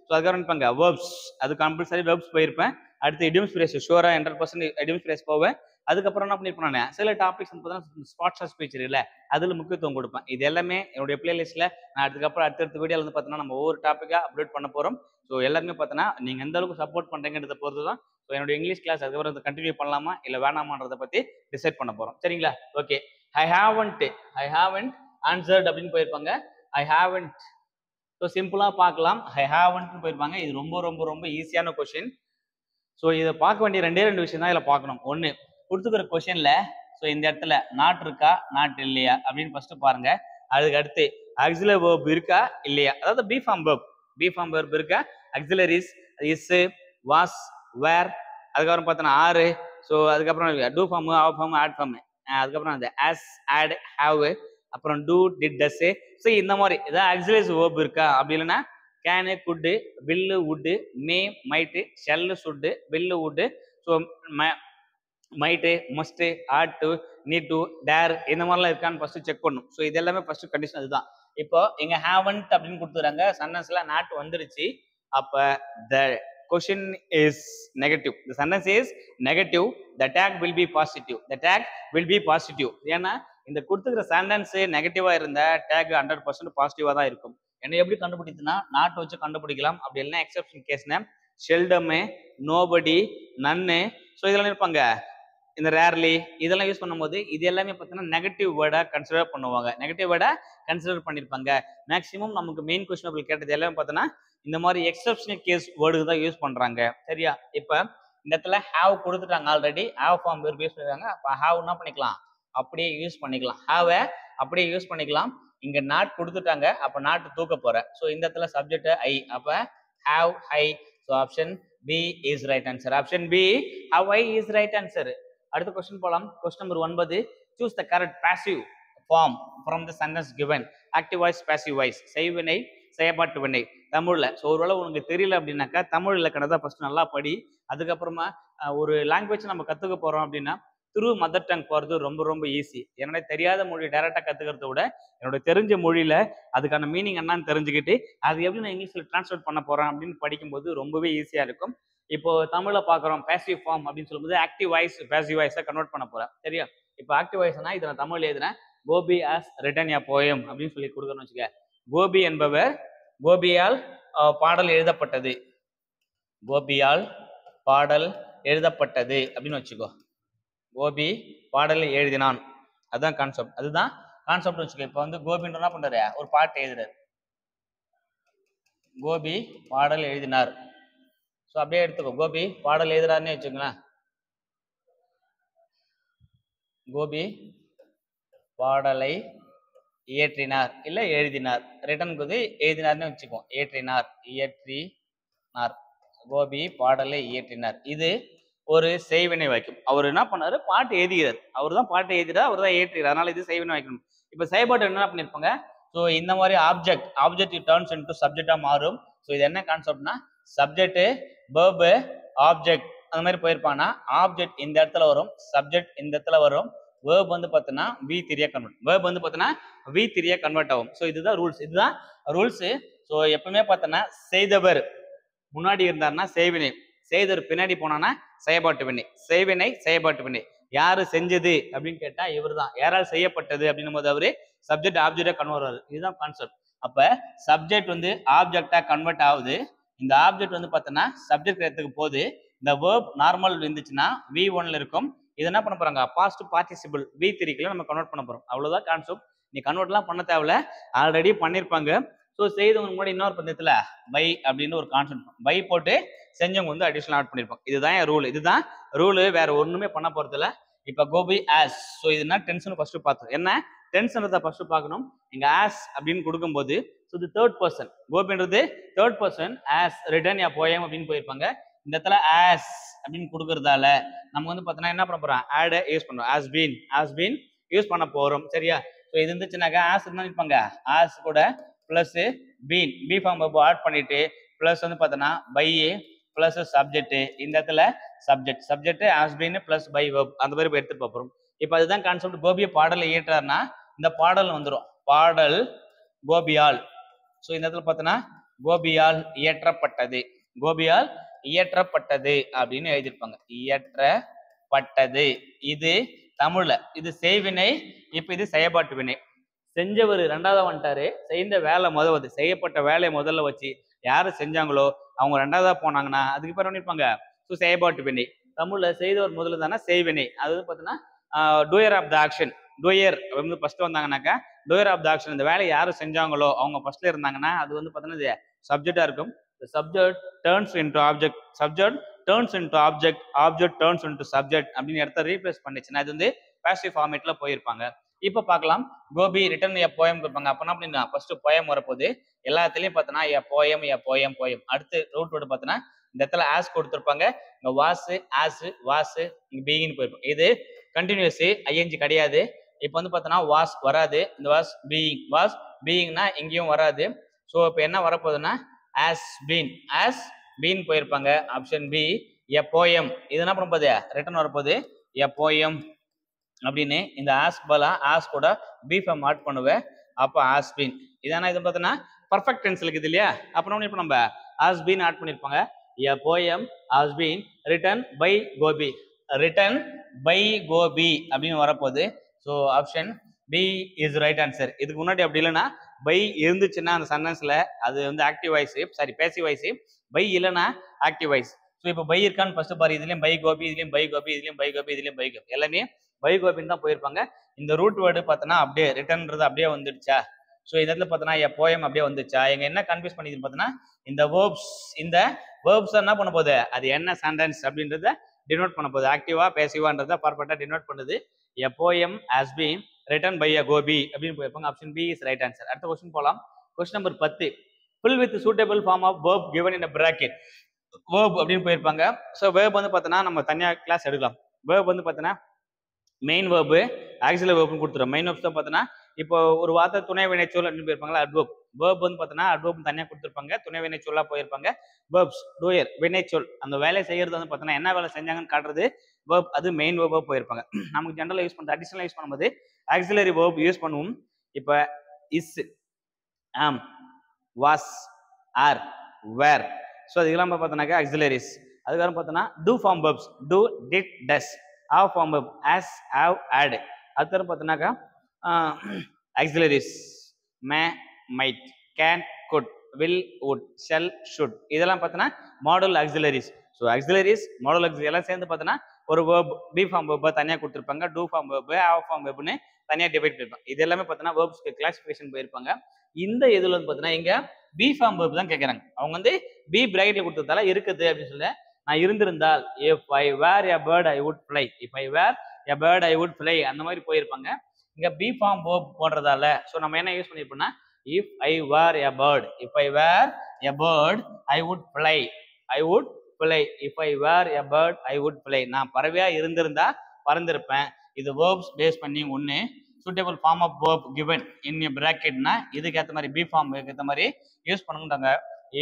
So அதுக்கப்புறம் இருப்பாங்க வேர்ப்ஸ், அது கம்பல்சரி வேர்ப்ஸ் போயிருப்பேன். அடுத்து இடியம்ஸ் ஃப்ரேஸ் ஷூரா 100% இடியம்ஸ் ஃப்ரேஸ் போவேன். அதுக்கப்புறம் என்ன பண்ணிருப்பேன் நான் சில டாபிக்ஸ் பார்த்தீங்கன்னா ஸ்பாட்ஸ் ஆஃப் ஸ்பீச் இருக்குல்ல அதில் முக்கியத்துவம் கொடுப்பேன். இது எல்லாமே என்னுடைய பிளேலிஸ்ட்ல நான் அடுத்த வீடியோல வந்து பார்த்தீங்கன்னா நம்ம ஒவ்வொரு டாப்பிக்காக அப்லோட் பண்ண போறோம். ஸோ எல்லாருமே பார்த்தீங்கன்னா நீங்க எந்த அளவுக்கு சப்போர்ட் பண்றீங்கன்றத பொறுத்து தான் ஸோ என்னுடைய இங்கிலீஷ் கிளாஸ் அதுக்கப்புறம் கண்டினியூ பண்ணலாமா இல்லை வேணாமான்றதை பத்தி டிசைட் பண்ண போறோம். சரிங்களா? ஓகே. ஐ ஹாவன்ட் ஆன்சர்ட் அப்படின்னு போயிருப்பாங்க. ஐ ஹாவன்ட். ஸோ சிம்பிளா பார்க்கலாம். ஐ ஹாவன்ட் போயிருப்பாங்க. இது ரொம்ப ரொம்ப ரொம்ப ஈஸியான கொஸ்டின். ஸோ இதை பார்க்க வேண்டிய ரெண்டு விஷயம் தான் இதில் பார்க்கணும். ஒன்று, கொடுத்துக்கிற கொஸ்டின்ல ஸோ இந்த இடத்துல நாட் இருக்கா நாட் இல்லையா அப்படின்னு ஃபர்ஸ்ட் பாருங்க. அதுக்கு அடுத்து ஆக்சிலரி வெர்ப் இருக்கா இல்லையா, அதாவது பி ஃபார்ம் வெர்ப் இருக்கா, ஆக்சிலரிஸ் இஸ், வாஸ், வேர், அதுக்கப்புறம் பார்த்தோன்னா ஆறு. ஸோ அதுக்கப்புறம் do form, have form, had form, அதுக்கப்புறம் அந்த ஆஸ், ஆட், ஹாவ், அப்புறம் டூ, டிட், டஸ். ஸோ இந்த மாதிரி ஏதாவது ஆக்சிலரிஸ் வெர்ப் இருக்கா, அப்படி இல்லைன்னா can, could, will, would, may, might, shall, should, will, would, so might, must, ought to, need to, dare இந்த மாதிரிலாம் இருக்கான்னு ஃபர்ஸ்ட் செக் பண்ணும். ஸோ இது எல்லாமே ஃபர்ஸ்ட் கண்டிஷன் அதுதான். இப்போ எங்க ஹேவன்ட் அப்படின்னு கொடுத்துறாங்க, சென்டென்ஸ்ல நாட் வந்துருச்சு. அப்ப the question is negative. The sentence is negative. The take will be positive. ஏன்னா இந்த கொடுத்துக்கிற சென்டென்ஸ் நெகட்டிவா இருந்த டேக் 100% பாசிட்டிவா தான் இருக்கும். என்ன எப்படி கண்டுபிடிச்சுன்னா நாட் வச்சு கண்டுபிடிக்கலாம். அப்படி இல்லைன்னா எக்ஸெப்ஷன் கேஸ்னா ஷெல்டமு, நோபடி, நன்னு, ஸோ இதெல்லாம் இருப்பாங்க. இந்த ரேர்லி இதெல்லாம் யூஸ் பண்ணும்போது இது எல்லாமே பார்த்தீங்கன்னா நெகட்டிவ் வேர்டா கன்சிடர் பண்ணுவாங்க. நெகட்டிவ் வேர்டா கன்சிடர் பண்ணியிருப்பாங்க. மேக்ஸிமம் நமக்கு மெயின் கொஸ்டின் கேட்டது எல்லாமே பார்த்தோன்னா இந்த மாதிரி எக்ஸெப்ஷனல் கேஸ் வேர்டு தான் யூஸ் பண்றாங்க. சரியா? இப்போ இந்த இடத்துல ஹாவ் கொடுத்துட்டாங்க already. Have form word use பண்ணிருக்காங்க. அப்போ ஹாவ் என்ன பண்ணிக்கலாம், அப்படியே யூஸ் பண்ணிக்கலாம். ஹாவை அப்படியே யூஸ் பண்ணிக்கலாம். இங்க நாட் கொடுத்துட்டாங்க, அப்போ நாட் தூக்க போற. ஸோ இந்த இடத்துல சப்ஜெக்ட் ஐ, அப்போ have I. So option B is right answer. Option B have I is right answer. அடுத்த கொஸ்டின் போலாம். Question number 9, choose the correct passive form from the sentence given. Active voice, passive voice, செய்வினை, செயல்பாட்டு வினை தமிழ்ல. So ஒருவேளை உனக்கு தெரியல அப்படின்னாக்கா தமிழ் இலக்கணத்தை ஃபர்ஸ்ட் நல்லா படி. அதுக்கப்புறமா ஒரு லாங்குவேஜ் நம்ம கத்துக்க போறோம் அப்படின்னா த்ரூ மதர் டங் போகிறது ரொம்ப ரொம்ப ஈஸி. என்னோட தெரியாத மொழி டைரக்டா கத்துக்கிறத விட என்னோட தெரிஞ்ச மொழியில அதுக்கான மீனிங் என்னன்னு தெரிஞ்சுக்கிட்டு அது எப்படி நான் இங்கிலீஷ்ல டிரான்ஸ்லேட் பண்ண போறேன் அப்படின்னு படிக்கும்போது ரொம்பவே ஈஸியா இருக்கும். இப்போ தமிழ்ல பாக்குறோம் பாசிவ் ஃபார்ம் அப்படின்னு சொல்லும்போது ஆக்டிவ் வாய்ஸ் பாசிவ் வாய்ஸா கன்வெர்ட் பண்ண போறேன். சரியா? இப்போ ஆக்டிவ் வாய்ஸ்னா இதை நான் தமிழ்ல எழுதுறேன். Gopi has written a poem அப்படின்னு சொல்லி கொடுக்கணும்னு வச்சுக்க. கோபி என்பவர் கோபியால் பாடல் எழுதப்பட்டது. கோபியால் பாடல் எழுதப்பட்டது அப்படின்னு வச்சுக்கோ. கோபி பாடலை எழுதினான், அதுதான் கான்செப்ட். அதுதான் கான்செப்ட் வச்சுக்கோ. இப்போ வந்து கோபின்ற என்ன பண்றாரு, ஒரு பாட்டு எழுதுறாரு. கோபி பாடல் எழுதினார். ஸோ அப்படியே எடுத்துக்கோ. கோபி பாடல் எழுதுறாருன்னு வச்சுக்கோங்களேன். கோபி பாடலை இயற்றினார் இல்ல எழுதினார். ரிட்டனுக்கு எழுதினார்னு வச்சுக்கோ. இயற்றினார். கோபி பாடலை இயற்றினார். இது ஒரு செய்வினை வாக்கியம். அவர் என்ன பண்ணாரு, பாட்டு எழுதுகிறார். அவர் தான் பாட்டு எழுதுறார், அவர் தான் ஏற்றுகிறார். அதனால இது செய்வினை வாக்கியம். இப்ப செயல்பாடு என்ன பண்ணிருப்பாங்க, ஸோ இந்த மாதிரி ஆப்ஜெக்ட் டர்ன்ஸ் இன்டு சப்ஜெக்டா மாறும். ஸோ இது என்ன கான்செப்ட்னா சப்ஜெக்ட், வெர்பு, ஆப்ஜெக்ட் அந்த மாதிரி போயிருப்பாங்கன்னா ஆப்ஜெக்ட் இந்த இடத்துல வரும், சப்ஜெக்ட் இந்த இடத்துல வரும், வேர்ப் வந்து பார்த்தீங்கன்னா V3 கன்வெர்ட். வேர்ப் வந்து பார்த்தீங்கன்னா V3 கன்வெர்ட் ஆகும். ஸோ இதுதான் ரூல்ஸ். ஸோ எப்பவுமே பார்த்தோன்னா செய்தவர் முன்னாடி இருந்தாருன்னா செய்வினை, செய்தவர் பின்னாடி போனானா செயல்பாட்டு வினை, செய்வினை செயல்பாட்டு வினை. யாரு செஞ்சது அப்படின்னு கேட்டா இவர் தான். யாரால் செய்யப்பட்டது அப்படின்னும் போது அவரு சப்ஜெக்ட் ஆப்ஜெக்டா கன்வெர்ட் ஆகுது. இதுதான் கான்செப்ட். அப்ப சப்ஜெக்ட் வந்து ஆப்ஜெக்டா கன்வெர்ட் ஆகுது. இந்த ஆப்ஜெக்ட் வந்து பார்த்தோன்னா சப்ஜெக்ட் இடத்துக்கு போகுது. இந்த வேர்ப் நார்மல் இருந்துச்சுன்னா V1ல இருக்கும். இது என்ன பண்ண போறாங்க, பாஸ்ட் பார்ட்டிசிபிள் V3க்குள்ள நம்ம கன்வெர்ட் பண்ண போறோம். அவ்வளவுதான் கான்செப்ட். நீ கன்வெர்ட்லாம் பண்ண தேவையில்ல, ஆல்ரெடி பண்ணிருப்பாங்க. ஸோ செய்தவங்க முன்னாடி இன்னொரு பந்தயத்துல பை அப்படின்னு ஒரு கான்செப்ட் பை போட்டு செஞ்சவங்க வந்து அடிஷனல் ஆட் பண்ணிருப்பாங்க. இதுதான் ரூல். இதுதான் ரூல், வேற ஒண்ணுமே பண்ண போறது இல்ல. இப்ப கோபி ஆஸ். ஸோ இதுனா டென்ஷன் ஃபர்ஸ்ட் பார்த்தோம். என்ன டென்ஷன் ஃபர்ஸ்ட் பார்க்கணும். இங்க ஆஸ் அப்படின்னு கொடுக்கும்போது ஸோ இது தேர்ட் பர்சன். கோபின்றது தேர்ட் பர்சன். ஆஸ் ரிட்டன் யா போயம் அப்படின்னு போயிருப்பாங்க. இந்த இடத்துல ஆஸ் அப்படின்னு கொடுக்கறதால நம்ம வந்து பார்த்தோன்னா என்ன பண்ண போறோம், ஆட் யூஸ் பண்றோம். ஆஸ் பீன் யூஸ் பண்ண போறோம். சரியா? ஸோ இது இருந்துச்சுனாக்கா ஆஸ் இருந்தா நிற்பாங்க. ஆஸ் கூட plus been be form add பண்ணிட்டு பிளஸ் வந்து பார்த்தோன்னா பை பிளஸ் சப்ஜெக்ட். இந்த இடத்துல subject has been plus by verb அந்த மாதிரி எடுத்துட்டு பார்ப்போம். இப்போ அதுதான் கான்செப்ட். கோபியை பாடலை இயற்றாருன்னா இந்த பாடல் வந்துடும். பாடல் கோபியால். ஸோ இந்த இடத்துல பார்த்தோன்னா கோபியால் இயற்றப்பட்டது. கோபியால் இயற்றப்பட்டது அப்படின்னு எழுதியிருப்பாங்க. இயற்றப்பட்டது இது தமிழ்ல. இது செய்வினை. இப்ப இது செயல்பாட்டு வினை. செஞ்சவர் ரெண்டாவது வந்துட்டாரு. செய்த வேலை முதல்வது, செய்யப்பட்ட வேலையை முதல்ல வச்சு யாரு செஞ்சாங்களோ அவங்க ரெண்டாவதா போனாங்கன்னா அதுக்கு பேர் பண்ணிருப்பாங்க ஸோ செயல்பாட்டு வினை. தமிழ்ல செய்தவர் முதல்ல தானே செய்வினை. அது வந்து பார்த்தீங்கன்னா doer of the action. Doer வந்து ஃபர்ஸ்ட் வந்தாங்கன்னாக்கா டூயர் ஆஃப் த ஆக்ஷன். இந்த வேலையை யாரு செஞ்சாங்களோ அவங்க ஃபர்ஸ்ட்ல இருந்தாங்கன்னா அது வந்து பார்த்தீங்கன்னா சப்ஜெக்டா இருக்கும். The subject turns into object. Subject turns into object. Object turns into subject அப்படின்னு இடத்த ரீப்ளேஸ் பண்ணிச்சுன்னா இது வந்து பாசிவ் ஃபார்மேட்ல போயிருப்பாங்க. இப்போ பார்க்கலாம். கோபி ரிட்டன் எ போயம் கொடுப்பாங்க. அப்பனா அப்படின்னா ஃபர்ஸ்ட் போயம் வரப்போது. எல்லாத்துலயும் பார்த்தோன்னா எ போயம். அடுத்து ரூட் வேர்டு பார்த்தோன்னா இந்த இடத்துல ஆஸ் கொடுத்துருப்பாங்க. இங்க வாஸ் ஆஸ் வாஸ் இங்க பீயிங்னு போயிருப்பாங்க. இது கண்டினியூஸ் ஐஎன்ஜி கிடையாது. இப்போ வந்து பார்த்தோன்னா வாஸ் வராது. இந்த வாஸ் பீயிங்னா இங்கேயும் வராது. ஸோ இப்போ என்ன வரப்போகுதுன்னா ஆஸ் பீன் போயிருப்பாங்க. ஆப்ஷன் பி எ போயம். இது என்ன பண்ண போகுது, ரிட்டன் வரப்போகுது எ போயம் அப்படின்னு. இந்த ஆஸ் பலா ஆஸ் கூட பி ஃபார்ம் ஆட் பண்ணுவேன். அப்போ ஆஸ் பீன். இதானா இது பார்த்தோன்னா பர்ஃபெக்ட் டென்ஸ் இருக்குது இல்லையா? அப்புறம் இப்போ நம்ம ஆஸ் பீன் ஆட் பண்ணியிருப்பாங்க. A poem has been written by Gopi. Written by Gopi அப்படின்னு வரப்போகுது. So option B is right answer. இதுக்கு முன்னாடி அப்படி இல்லைன்னா பை இருந்துச்சுன்னா அந்த சென்டென்ஸ்ல அது வந்து active voice, sorry passive voice. By இல்லைன்னா ஆக்டிவ் வாய்ஸ். ஸோ இப்போ பை இருக்கான்னு ஃபர்ஸ்ட் பாரு. இதுலயும் பை கோபி, இதுலயும் பை கோபி, இதுலயும் பை கோபி, இதுலயும் பை கோபி, எல்லாமே பை கோபின்னு தான் போயிருப்பாங்க. இந்த ரூட் வேர்டு பார்த்தோன்னா அப்படியே ரிட்டன்றது அப்படியே வந்துடுச்சா? ஸோ இந்த இடத்துல பார்த்தோன்னா எ போயம் அப்படியே வந்துச்சா? எங்க என்ன கன்ஃபியூஸ் பண்ணிது பார்த்தோன்னா இந்த வேர்ப்ஸ் என்ன பண்ண போகுது, அது என்ன சென்டென்ஸ் அப்படின்றத டினோட் பண்ண போகுது. ஆக்டிவா பேசிவான்றத பர்ஃபெக்டா டினோட் பண்ணுது. A poem has been written by a Gopi அப்படின்னு போயிருப்பாங்க. Option B is right answer. அடுத்த கொஸ்டின் போலாம். Question number 10. fill with suitable form of verb given in a bracket. verb அப்படின்னு போயிருப்பாங்க. ஸோ verb வந்து பார்த்தோன்னா நம்ம தனியாக கிளாஸ் எடுக்கலாம். verb வந்து பார்த்தோன்னா மெயின் வேர்பு ஆக்சிலரி வேர்ப்னு கொடுத்துரும். மெயின் வேர்ப்ஸ் தான் பார்த்தோன்னா இப்போ ஒரு வார்த்தை துணை வினைச்சொல் அப்படின்னு போயிருப்பாங்களா அட்வர்ப். வேர்ப் வந்து பார்த்தோன்னா அட்வர்ப் தனியாக கொடுத்துருப்பாங்க. துணை வினைச்சொல்லா போயிருப்பாங்க. வேர்ப்ஸ் டூயர் வினைச்சொல் அந்த வேலையை செய்யறது வந்து பார்த்தோன்னா என்ன வேலை செஞ்சாங்கன்னு காட்டுறது வேர்ப். அது மெயின் வேர்பாக போயிருப்பாங்க. நமக்கு ஜென்ரலாக யூஸ் பண்ணுறது அடிஷனலாக யூஸ் பண்ணும்போது ஆக்சிலரி வேர்ப் யூஸ் பண்ணுவோம். இப்போ இஸ், ஆம், வாஸ், ஆர், வேர். ஸோ அது இல்லாமல் பார்த்தோன்னாக்கா ஆக்சிலரிஸ். அதுக்கப்புறம் பார்த்தோன்னா do form verbs do, did, does. Have form verb has, have, had. அதுக்கப்புறம் பார்த்தோன்னாக்கா auxiliaries may, might, can, could, will, would, shall, should. இதெல்லாம் பார்த்தோன்னா modal auxiliaries. So auxiliaries modal auxiliary எல்லாம் சேர்ந்து பார்த்தோன்னா ஒரு வேர்ப் பி ஃபார்ம் வேர்பை தனியாக கொடுத்துருப்பாங்க. Do form verb, have form வேர்புன்னு தனியாக டிவைட் பண்ணிருப்பாங்க. இது எல்லாமே பார்த்தோன்னா வேர்ப்ஸ்க்கு கிளாசிஃபிகேஷன் போயிருப்பாங்க. இந்த இதில் வந்து பார்த்தோன்னா இங்கே பி ஃபார்ம் வேர்ப் தான் கேட்குறாங்க. அவங்க வந்து பி பிரைட்ல கொடுத்ததால இருக்குது அப்படின்னு சொல்ல நான் இருந்திருந்தால் if I were a bird I would fly, if I were a bird I would fly அந்த மாதிரி போயிருப்பாங்க. இங்க பி ஃபார்ம் வேர்ப் போடுறதால ஸோ நம்ம என்ன யூஸ் பண்ணிருப்போம்னா if I were a bird, if I were a bird I would fly, I would fly, if I were a bird I would fly. நான் பறவையா இருந்திருந்தா பறந்திருப்பேன். இது வேர்ப்ஸ் பேஸ் பண்ணி ஒன்று suitable form of verb given in a பிராக்கெட்னா இதுக்கு ஏற்ற மாதிரி பி ஃபார்ம் ஏற்ற மாதிரி யூஸ் பண்ணுங்கட்டாங்க.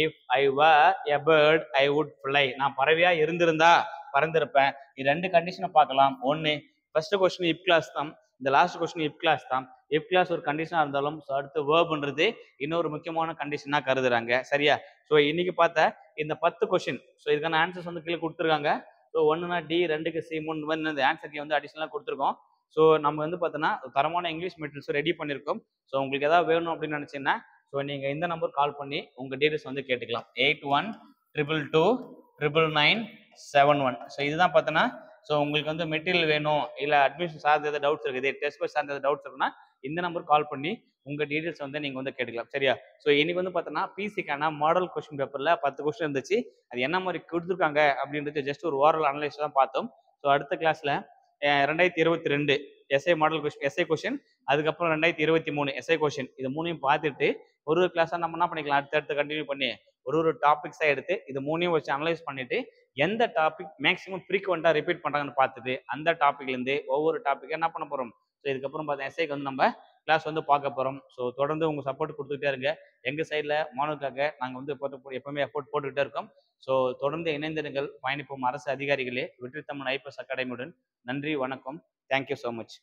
If I were a bird I would fly, நான் பறவையா இருந்திருந்தா பறந்திருப்பேன். இது ரெண்டு கண்டிஷனை பார்க்கலாம். ஒன்று ஃபர்ஸ்ட் கொஸ்டின் இப் கிளாஸ் தான், இந்த லாஸ்ட் கொஸ்டின் இப் கிளாஸ் தான். இஃப் கிளாஸ் ஒரு கண்டிஷனாக இருந்தாலும் ஸோ அடுத்து வேர்ப்ன்றது இன்னொரு முக்கியமான கண்டிஷனாக கருதுறாங்க. சரியா? ஸோ இன்னைக்கு பார்த்த இந்த 10 கொஸ்டின், ஸோ இதுக்கான ஆன்சர்ஸ் வந்து கீழே கொடுத்துருக்காங்க. ஸோ 1னா டி, 2க்கு சி, 3 வந்து ஆன்சர் வந்து அடிஷனலாக கொடுத்துருக்கோம். ஸோ நம்ம வந்து பார்த்தோன்னா தரமான இங்கிலீஷ் மெட்டீரியல்ஸ் ரெடி பண்ணியிருக்கோம். ஸோ உங்களுக்கு ஏதாவது வேணும் அப்படின்னு நினச்சிங்கன்னா ஸோ நீங்கள் இந்த நம்பர் கால் பண்ணி உங்கள் டீடைல்ஸ் வந்து கேட்டுக்கலாம். 8122299971. ஸோ இதுதான் பார்த்தோன்னா ஸோ உங்களுக்கு வந்து மெட்டீரியல் வேணும், இல்லை அட்மிஷன் சார்ந்த ஏதாவது டவுட்ஸ் இருக்குது, டெஸ்ட் பேஸ் சார்ந்த டவுட்ஸ் இருக்குன்னா இந்த நம்பர் கால் பண்ணி உங்கள் டீடைல்ஸ் வந்து நீங்கள் வந்து கேட்டுக்கலாம். சரியா? ஸோ இன்னைக்கு வந்து பார்த்தோன்னா பிசிக்கான மாடல் கொஸ்டின் பேப்பரில் 10 கொஸ்டின் இருந்துச்சு. அது என்ன மாதிரி கொடுத்துருக்காங்க அப்படின்றது ஜஸ்ட் ஒரு ஓரல் அனலைஸ் தான் பார்த்தோம். ஸோ அடுத்த கிளாஸில் 2022 SI model question, SI question, அதுக்கப்புறம் 2023 எஸ்ஐ கொஸ்டின், இது மூணையும் பார்த்துட்டு ஒரு கிளாஸாக நம்ம என்ன பண்ணிக்கலாம், அடுத்தடுத்து கண்டினியூ பண்ணி ஒரு டாபிக்ஸாக எடுத்து இது மூணையும் வச்சு அனலைஸ் பண்ணிட்டு எந்த டாபிக் மேக்ஸிமம் ஃப்ரீக்வெண்ட்டாக ரிப்பீட் பண்ணுறாங்கன்னு பார்த்துட்டு அந்த டாப்பிக்லேருந்து ஒவ்வொரு டாப்பிக்காக என்ன பண்ண போகிறோம். ஸோ இதுக்கப்புறம் பார்த்தா எஸ்ஐக்கு வந்து நம்ம கிளாஸ் வந்து பார்க்க போகிறோம். ஸோ தொடர்ந்து உங்கள் சப்போர்ட் கொடுத்துக்கிட்டே இருங்க. எங்கள் சைடில் மாணவர்களுக்காக நாங்கள் வந்து எப்பவுமே எஃபோர்ட் போட்டுக்கிட்டே இருக்கோம். ஸோ தொடர்ந்து இணைந்திருங்கள், பயணிப்போம் அரசு அதிகாரிகளே. வெற்றி தமிழ் ஐபிஎஸ் அகாடமியுடன். நன்றி, வணக்கம். Thank you so much.